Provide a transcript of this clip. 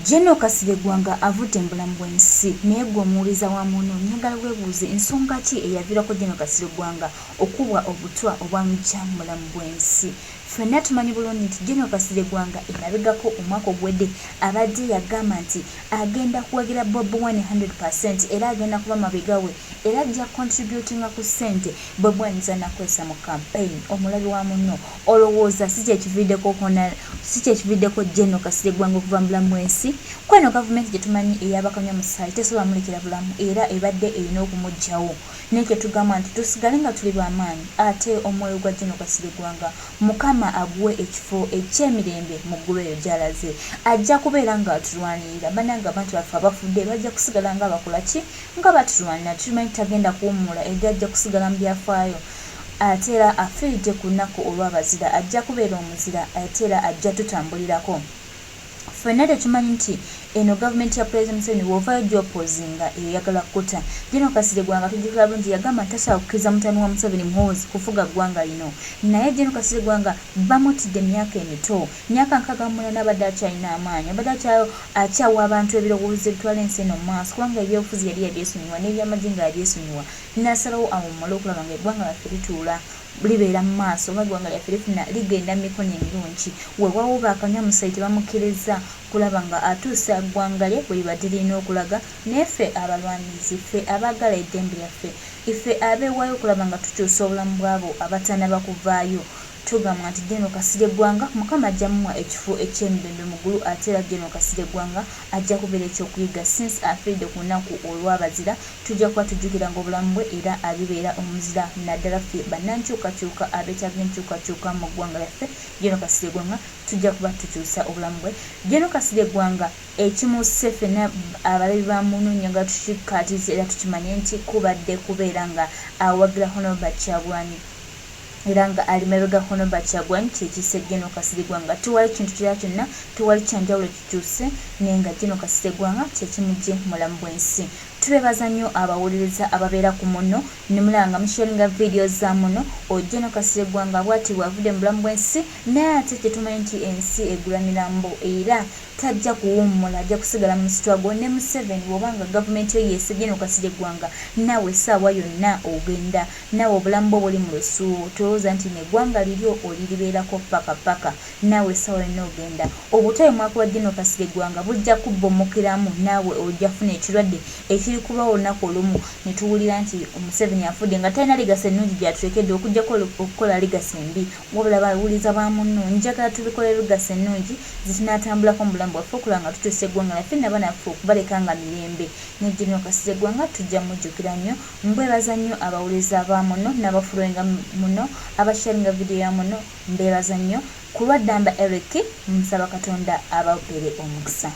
General Kasirye Gwanga avudde mu bulamu bw'ensi naye gwe omuwuliza wa muno njagala weebuuze ensonga ki eyaviirako General Kasirye Gwanga okubwa obutwa obwamujja mu bulamu bw'ensi. Ffenna tumanyi bulungi nti General Kasirye Gwanga emabegako omwaka ogwedde abadde yagamba nti agenda kuwagira Bobi Wine 100% era agenda kuba mabega we era ajja contributinga ku ssente Bobi Wine z'anakozesa mu campaign. Omulabi wa muno olowooza si kyekiviiddeko General Kasirye Gwanga okuva mu bulamu bw'ensi. Kweno gavumenti gye tumanyi ey'abakamya musaayi tesobola mulekera bulamu era ebadde erina okumuggyawo. Nekyo tugamba nti tusigale nga tuli b'amaanyi ate omwoyo gwa General Kasirye Gwanga Mukama aguwe ekifo eky'emirembe mu ggulu eyo gy'alaze. Ajja kubeera nga atulwanirira bannanga abantu baffe abafudde bajja kusigala nga bakola ki nga batulwanira. Tumanyi tagenda kuwummula era ajja kusigala mu byafaayo. Ate era afiiridde ku nnaku olw'abazira ajja kubeera omuzira ate era ajja tutambulirako. Ffenna tetumanyi nti eno gavumenti ya President Museveni w'ovaayo gy'opoozinga eyagala kutta. General Kasirye Gwanga tujjukira bulungi yagamba nti tasobola kukkiriza mutani wa Museveni muhoozi kufuga ggwanga lino. Naye General Kasirye Gwanga bamutidde emyaka emito, myaka 68 abadde akyalina amaanyi, abadde akyawa abantu ebirowoozo ebitwala ensi eno mu maaso kubanga ebyobufuzi yali yabyesonyiwa n'ebyamagye nga yabyesonyiwa. N'asalawo awummule okulaba nga eggwanga lyaffe lituula libeera mu maaso oba eggwanga lyaffe lifuna ligenda mu mikono emirungi. Weewaawo baakanywa musaayi tebamukkiriza kulaba nga atuusa ggwanga lye bwe libadde lirina okulaga. Naye ffe abalwanirizi, ffe abaagala eddembe lyaffe, ife abeewaayo okulaba nga tukyusa obulamu bw'abo abatannaba kuvaayo, tugamba nti General Kasirye Gwanga Mukama ajja mumuwa ekifo eky'emirembe mu ggulu ate era General Kasirye Gwanga ajja kubeera ekyokuyiga since afiiridde ku nnaku olw'abazira. Tujja kuba tujjukira nga obulamu bwe era alibeera omuzira naddala ffe bannankyukakyuka abeetaaga enkyukakyuka mu ggwanga lyaffe. General Kasirye Gwanga tujja kuba tukyusa obulamu bwe. General Kasirye Gwanga ekimusse ffenna abalabi ba muno njagala tukikkaatize era tukimanye nti kubadde kubeera nga awagira Honorable Kyagulanyi era nga ali mabega Honorable Kyagulanyi kyekisse General Kasirye Gwanga. Tuwali kintu kirala kyonna, tuwali kyanjawulo kikyuse naye nga General Kasirye Gwanga kyekimugye mu bulamu bw'ensi. Tubeebaza nnyo abawuliriza ababeera ku muno ne mulaba nga musharinga videos za muno. General Kasirye Gwanga bw'ati bw'avudde mu bulamu bw'ensi naye ate kyetumanyi nti ensi egulanira mbo era tajja kuwummula, ajja kusigala mu struggle ne Museveni bw'obanga gavumenti yo yeese General Kasirye Gwanga naawe essaawa yonna ogenda naawe obulamu bwo buli mu lusuubo tolowooza nti neggwanga liryo oliribeerako paka naawe essaawa yonna ogenda. Obutabi mwakuba General Kasirye Gwanga bujja kubbomokeramu naawe ojja kufuna ekirwadde ekiri kubawo olunaku olumu ne tuwulira nti Museveni afudde nga talina ligasi ennungi gy'atulekedde okuggyako okukola ligasi embi. Wabula bawuliza ba muno njagala tubikole ligasi ennungi zitunaatambulako mu bulamu bwaffe okulaba nga tutuusa eggwanga lyaffe n'abaana baffe okubaleka nga mirembe. Ne General Kasirye Gwanga tujja mujjukira nnyo. Mbwebaza nnyo abawuliza ba muno n'abafuloinga muno abasharinga vidiyo ya muno mbeebaza nnyo. Ku lwa Ddamba Eric nsaba Katonda ababeere omukisa.